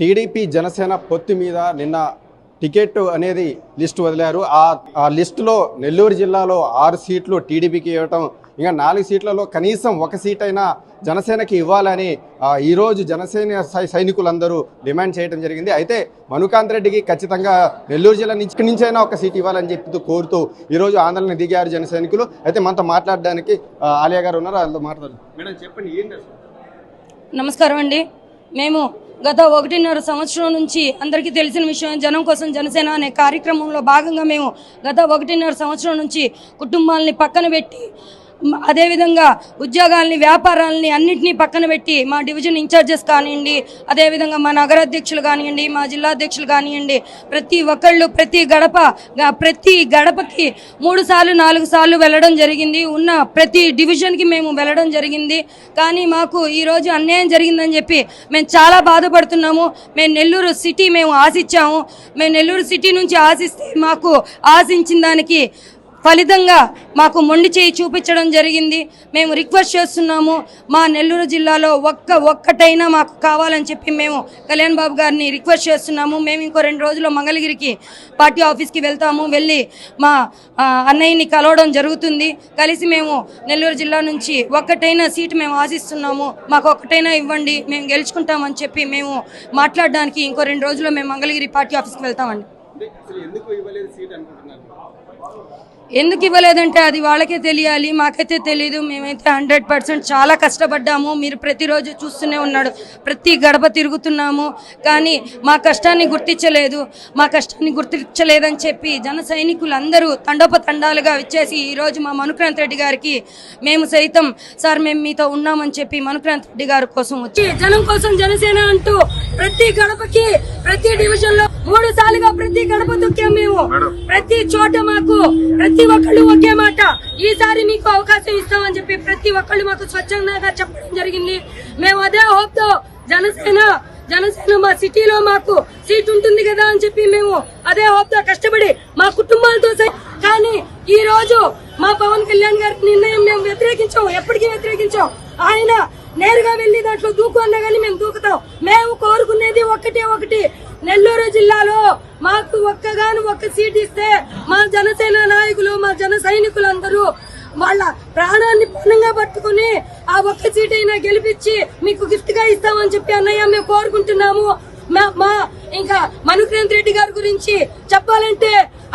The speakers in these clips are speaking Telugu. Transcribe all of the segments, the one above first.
టీడీపీ జనసేన పొత్తు మీద నిన్న టికెట్ అనేది లిస్టు వదిలారు. ఆ లిస్టులో నెల్లూరు జిల్లాలో 6 సీట్లు టీడీపీకి ఇవ్వటం, ఇంకా 4 సీట్లలో కనీసం 1 సీట్ అయినా జనసేనకి ఇవ్వాలని ఈరోజు జనసేన సైనికులందరూ డిమాండ్ చేయడం జరిగింది. అయితే మనుకాంత్ రెడ్డికి ఖచ్చితంగా నెల్లూరు జిల్లా నుంచి అయినా 1 సీట్ ఇవ్వాలని చెప్పి కోరుతూ ఈరోజు ఆందోళన దిగారు జన సైనికులు. అయితే మనతో మాట్లాడడానికి ఆలియా గారు ఉన్నారు, వాళ్ళతో మాట్లాడారు. మేడం చెప్పండి ఏంటి? నమస్కారం అండి. మేము గత 1.5 సంవత్సరం నుంచి అందరికీ తెలిసిన విషయం, జనం కోసం జనసేన అనే కార్యక్రమంలో భాగంగా మేము గత 1.5 సంవత్సరం నుంచి కుటుంబాలని పక్కన పెట్టి, అదేవిధంగా ఉద్యోగాల్ని, వ్యాపారాలని అన్నింటినీ పక్కన పెట్టి మా డివిజన్ ఇన్ఛార్జెస్ కానివ్వండి, అదేవిధంగా మా నగరాధ్యక్షులు కానివ్వండి, మా జిల్లా అధ్యక్షులు కానివ్వండి, ప్రతి ఒక్కళ్ళు ప్రతి గడపకి 3 సార్లు 4 సార్లు వెళ్ళడం జరిగింది. ఉన్న ప్రతి డివిజన్కి మేము వెళ్ళడం జరిగింది. కానీ మాకు ఈరోజు అన్యాయం జరిగిందని చెప్పి మేము చాలా బాధపడుతున్నాము. మేము నెల్లూరు సిటీ ఆశించాము. మేము నెల్లూరు సిటీ నుంచి ఆశిస్తే మాకు ఆశించిన దానికి ఫలితంగా మాకు మొండి చేయి చూపించడం జరిగింది. మేము రిక్వెస్ట్ చేస్తున్నాము, మా నెల్లూరు జిల్లాలో ఒక్కటైనా మాకు కావాలని చెప్పి మేము కళ్యాణ్ బాబు గారిని రిక్వెస్ట్ చేస్తున్నాము. మేము ఇంకో 2 రోజుల్లో మంగళగిరికి పార్టీ ఆఫీస్కి వెళ్తాము. వెళ్ళి మా అన్నయ్యని కలవడం జరుగుతుంది. కలిసి మేము నెల్లూరు జిల్లా నుంచి ఒక్కటైనా సీటు మేము ఆశిస్తున్నాము, మాకు ఒక్కటైనా ఇవ్వండి, మేము గెలుచుకుంటామని చెప్పి మేము మాట్లాడడానికి ఇంకో 2 రోజుల్లో మేము మంగళగిరి పార్టీ ఆఫీస్కి వెళ్తామండి. ఎందుకు ఇవ్వలేదంటే అది వాళ్ళకే తెలియాలి, మాకైతే తెలియదు. మేమైతే 100% చాలా కష్టపడ్డాము. మీరు ప్రతిరోజు చూస్తూనే ఉన్నాడు, ప్రతి గడప తిరుగుతున్నాము. కానీ మా కష్టాన్ని గుర్తించలేదని చెప్పి జన సైనికులందరూ తండోపతండాలుగా వచ్చేసి ఈరోజు మా మనుకాంత్ రెడ్డి గారికి మేము సైతం సార్ మేము మీతో ఉన్నామని చెప్పి మనుకాంత్ రెడ్డి గారి కోసం వచ్చి జనం కోసం జనసేన అంటూ ప్రతి గడపకి, ప్రతి డివిజన్ లో 3 సార్లుగా ప్రతి గడప తొక్కాం. మేము ప్రతి చోట మాకు ప్రతి ఒక్కళ్ళు ఒకే మాట, ఈసారి మీకు అవకాశం ఇస్తామని చెప్పి ప్రతి ఒక్కళ్ళు మాకు స్వచ్ఛందంగా చెప్పడం జరిగింది. మేము అదే హోప్ తో జనసేన మా సిటీలో మాకు సీట్ ఉంటుంది కదా అని చెప్పి మేము అదే హోప్ తో కష్టపడి మా కుటుంబాలతో. కానీ ఈ రోజు మా పవన్ కళ్యాణ్ గారి నిర్ణయం మేము వ్యతిరేకించాం, ఎప్పటికీ వ్యతిరేకించాం. ఆయన నేరుగా వెళ్లి దాంట్లో దూకు అన్నా కానీ మేము దూకుతాం. మేము కోరుకునేది ఒకటి, నెల్లూరు జిల్లాలో మాకు ఒక్క సీట్ ఇస్తే మా జనసేన నాయకులు, మా జన సైనికులందరూ వాళ్ళ ప్రాణాన్ని పణంగా పట్టుకుని ఆ 1 సీట్ అయినా గెలిపించి మీకు గిఫ్ట్ గా ఇస్తామని చెప్పి అన్నయ్య మేము కోరుకుంటున్నాము. ఇంకా మనుకాంత్ రెడ్డి గారి గురించి చెప్పాలంటే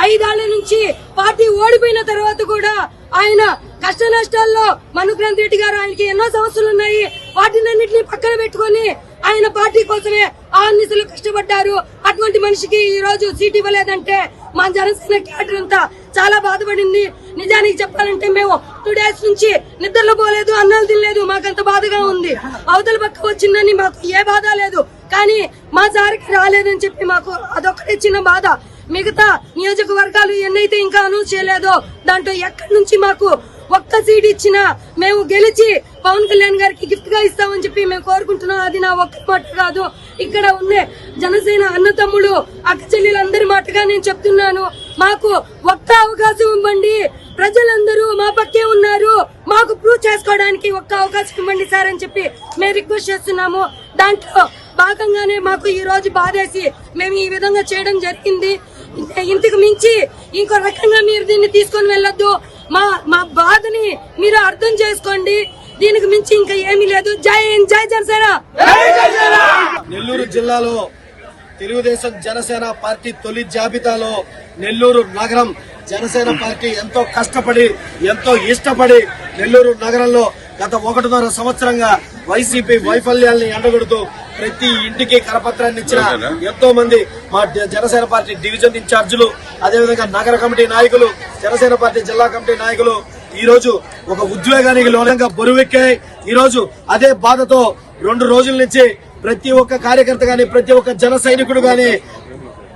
5 ఏళ్ల నుంచి పార్టీ ఓడిపోయిన తర్వాత కూడా ఆయన కష్ట నష్టాల్లో మనుకాంత్ రెడ్డి గారు, ఆయనకి ఎన్నో సమస్యలు ఉన్నాయి, వాటినన్నింటినీ పక్కన పెట్టుకుని ఆయన పార్టీ కోసమే ఆర్నిసలు కష్టపడ్డారు. అటువంటి మనిషికి ఈ రోజు సీట్ ఇవ్వలేదంటే మా జనసేన క్యాడర్ అంతా చాలా బాధపడింది. నిజానికి చెప్పాలంటే మేము 2 days నుంచి నిద్రలో పోలేదు, అన్నాలు తినలేదు. మాకంత బాధగా ఉంది. అవతల పక్క వచ్చిందని మాకు ఏ బాధ లేదు, కానీ మా జారికి రాలేదని చెప్పి మాకు అదొక్కటే చిన్న బాధ. మిగతా నియోజకవర్గాలు ఎన్నైతే ఇంకా అనౌన్స్ చేయలేదో దాంట్లో ఎక్కడి నుంచి మాకు 1 సీట్ ఇచ్చినా మేము గెలిచి పవన్ కళ్యాణ్ గారికి గిఫ్ట్ గా ఇస్తామని చెప్పి మేము కోరుకుంటున్నాం. అది నా ఒక్క మాట కాదు, ఇక్కడ ఉండే జనసేన అన్న తమ్ముడు అక్క చెల్లెలందరి మాటగా నేను చెప్తున్నాను. మాకు 1 అవకాశం ఇవ్వండి, ప్రజలందరూ మా పక్కే ఉన్నారు, మాకు ప్రూవ్ చేసుకోవడానికి 1 అవకాశం ఇవ్వండి సార్ అని చెప్పి మేము రిక్వెస్ట్ చేస్తున్నాము. దాంట్లో భాగంగానే మాకు ఈ రోజు బాధేసి మేము ఈ విధంగా చేయడం జరిగింది. ఇంతకు మించి ఇంకో రకంగా మీరు దీన్ని తీసుకొని వెళ్ళొద్దు. మా బాధని మీరు అర్థం చేసుకోండి. దీనికి మించి ఇంకా ఏమీ లేదు. జై హింద్, జై జనసేన. నెల్లూరు జిల్లాలో తెలుగుదేశం జనసేన పార్టీ తొలి జాబితాలో నెల్లూరు నగరం జనసేన పార్టీ ఎంతో కష్టపడి, ఎంతో ఇష్టపడి నెల్లూరు నగరంలో గత 1.5 సంవత్సరంగా వైసీపీ వైఫల్యాల్ని ఎండగొడుతూ ప్రతి ఇంటికి కరపత్రాన్ని ఇచ్చిన ఎంతో మంది మా జనసేన పార్టీ డివిజన్ ఇన్ఛార్జీలు, అదేవిధంగా నగర కమిటీ నాయకులు, జనసేన పార్టీ జిల్లా కమిటీ నాయకులు ఈ రోజు ఒక ఉద్వేగానికి లోనంగా బరువెక్కాయి. ఈ రోజు అదే బాధతో 2 రోజుల నుంచి ప్రతి ఒక్క కార్యకర్త గాని, ప్రతి ఒక్క జన సైనికుడు గాని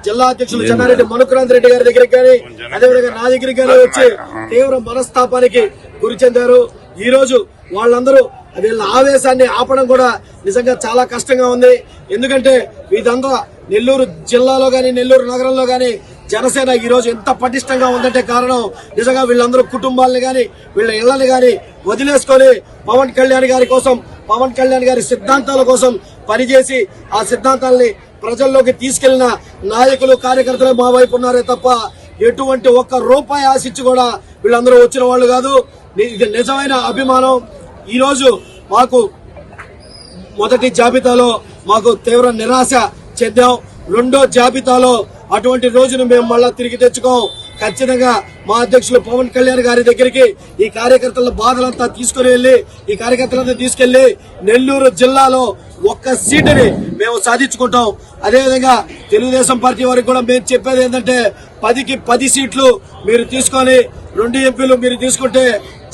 జిల్లా అధ్యక్షులు చెన్నారెడ్డి మనుకాంత్ రెడ్డి గారి దగ్గరికి కానీ, అదేవిధంగా నా దగ్గరికి కానీ వచ్చి తీవ్ర మనస్తాపానికి గురి చెందారు. ఈ రోజు వాళ్ళందరూ వీళ్ళ ఆవేశాన్ని ఆపడం కూడా నిజంగా చాలా కష్టంగా ఉంది. ఎందుకంటే ఇదంతా నెల్లూరు జిల్లాలో గాని, నెల్లూరు నగరంలో గాని జనసేన ఈ రోజు ఎంత పటిష్టంగా ఉందంటే కారణం నిజంగా వీళ్ళందరూ కుటుంబాలని గాని, వీళ్ళ ఇళ్లని గాని వదిలేసుకొని పవన్ కళ్యాణ్ గారి కోసం, పవన్ కళ్యాణ్ గారి సిద్ధాంతాల కోసం పనిచేసి ఆ సిద్ధాంతాలని ప్రజల్లోకి తీసుకెళ్లిన నాయకులు కార్యకర్తలు మా వైపు ఉన్నారే తప్ప ఎటువంటి ఒక్క రూపాయి ఆశించి కూడా వీళ్ళందరూ వచ్చిన వాళ్ళు కాదు. ఇది నిజమైన అభిమానం. ఈ రోజు మాకు మొదటి జాబితాలో మాకు తీవ్ర నిరాశ చెందాం. రెండో జాబితాలో అటువంటి రోజును మేము మళ్ళా తిరిగి తెచ్చుకోం. ఖచ్చితంగా మా అధ్యక్షులు పవన్ కళ్యాణ్ గారి దగ్గరికి ఈ కార్యకర్తల బాధలంతా తీసుకెళ్లి నెల్లూరు జిల్లాలో ఒక్క సీటుని మేము సాధించుకుంటాం. అదేవిధంగా తెలుగుదేశం పార్టీ వారికి కూడా మేము చెప్పేది ఏంటంటే 10కి 10 సీట్లు మీరు తీసుకొని 2 ఎంపీలు మీరు తీసుకుంటే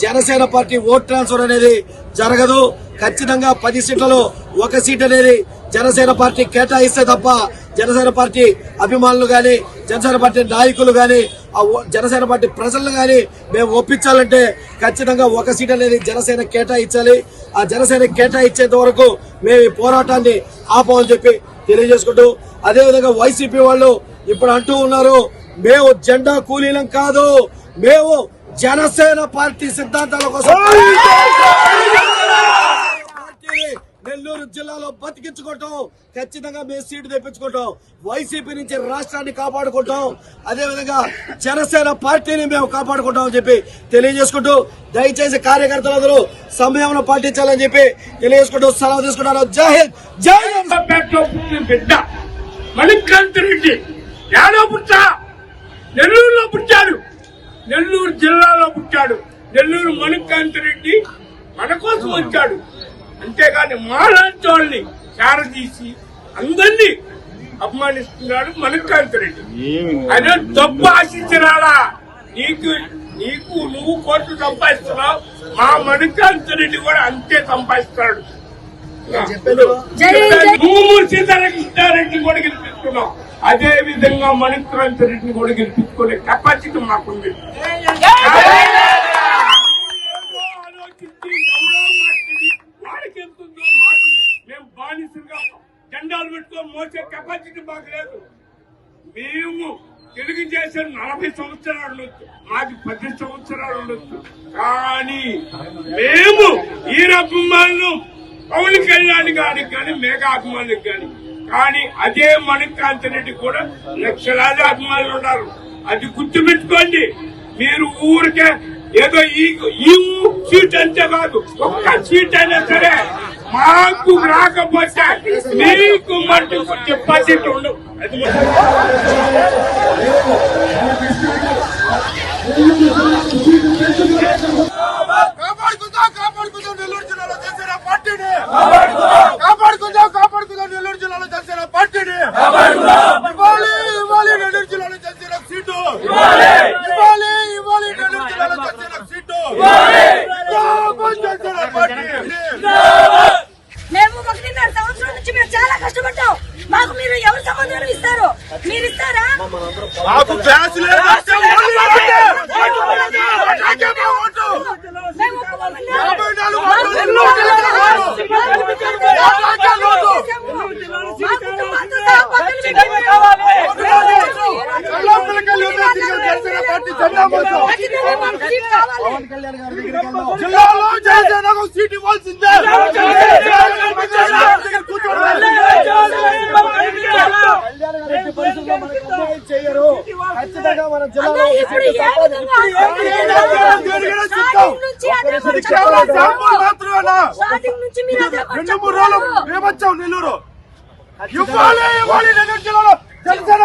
జనసేన పార్టీ ఓట్ ట్రాన్స్ఫర్ అనేది జరగదు. ఖచ్చితంగా 10 సీట్లలో 1 సీట్ అనేది జనసేన పార్టీ కేటాయిస్తే తప్ప జనసేన పార్టీ అభిమానులు గాని జనసేన పార్టీ నాయకులు గాని జనసేన పార్టీ ప్రజలను గాని మేము ఒప్పించాలంటే ఖచ్చితంగా 1 సీట్ అనేది జనసేన కేటాయించాలి. ఆ జనసేన కేటాయించేంత వరకు మేము ఈ పోరాటాన్ని ఆపమని చెప్పి తెలియజేసుకుంటూ, అదేవిధంగా వైసీపీ వాళ్ళు ఇప్పుడు అంటూ ఉన్నారు, మేము జెండా కూలీలం కాదు, మేము జనసేన పార్టీ సిద్ధాంతాల కోసం నెల్లూరు జిల్లాలో బతికించుకుంటాం. ఖచ్చితంగా మేము సీటు తెప్పించుకుంటాం. వైసీపీ నుంచి రాష్ట్రాన్ని కాపాడుకుంటాం. అదేవిధంగా జనసేన పార్టీని మేము కాపాడుకుంటాం అని చెప్పి తెలియజేసుకుంటూ, దయచేసి కార్యకర్తలందరూ సమయంలో పాటించాలని చెప్పి తెలియజేసుకుంటూ సెలవు తీసుకుంటాను. జై హింద్, జై బిడ్డ మణికాంత్ రెడ్డి యాడో పుట్టా నెల్లూరులో పుట్టాడు, నెల్లూరు జిల్లాలో పుట్టాడు. నెల్లూరు మణికాంత్ రెడ్డి మన కోసం వచ్చాడు. అంతేగాని మాలాంటి వాళ్ళని చారదీసి అందరినీ అపమానిస్తున్నాడు మణికాంత్ రెడ్డి. అదే డబ్బు ఆశించినాడా? నువ్వు కోట్లు సంపాదిస్తున్నావు, మా మణికాంత్ రెడ్డి కూడా అంతే సంపాదిస్తున్నాడు. నువ్వు సీతారామకృష్ణారెడ్డిని కూడా గెలిపిస్తున్నావు, అదే విధంగా మణికాంత్ రెడ్డిని కూడా గెలిపించుకునే కెపాసిటీ మాకుంది. వాడికి ఎంతుందో మాకుంది. మేము బానిసలుగా జెండాలు పెట్టుకొని మోసే కెపాసిటీ మాకు లేదు. మేము తెలుగుదేశం 40 సంవత్సరాలు ఉండొచ్చు, మాది 10 సంవత్సరాలు ఉండొచ్చు, కానీ మేము ఈ అభిమానులు పవన్ కళ్యాణ్ గారికి కానీ మేఘా అభిమానులకు కానీ అదే మణికాంత్ రెడ్డి కూడా లక్షలాది అభిమానులు ఉన్నారు. అది గుర్తుపెట్టుకోండి. మీరు ఊరికే ఏదో ఈ సీట్ అంటే కాదు, ఒక్క సీట్ అయినా సరే మాకు రాకపోతే మీకు మట్టుకు డిపాజిట్ ఉండవు. అది కాపాడుకుందాం నెల్లూరు జిల్లాలో జనసేన పార్టీని, కాపాడుకుందాం నెల్లూరు జిల్లాలో జనసేన పార్టీని. ఇవ్వాలి నెల్లూరు జిల్లాలో జనసేన సీటు, ఇవ్వాలి నెల్లూరు జిల్లాలో జనసేన సీటు. జనసేన పార్టీ మేము 1.5 సంవత్సరం నుంచి మేము చాలా కష్టపడ్డాం. మాకు మీరు ఎవరు సమాధానం ఇస్తారు? మీరు ఇస్తారా? మాకు గ్యాస్ లేదు. జిల్లాలో జనసేనకు సీట్ ఇవ్వాల్సిందే. చేయరు. ఖచ్చితంగా మన జిల్లాలో మాత్రమేనా 2-3 రోజులు మేమొచ్చాం నెల్లూరు. ఇవ్వాలి నెల్లూరు జిల్లాలో జనసేన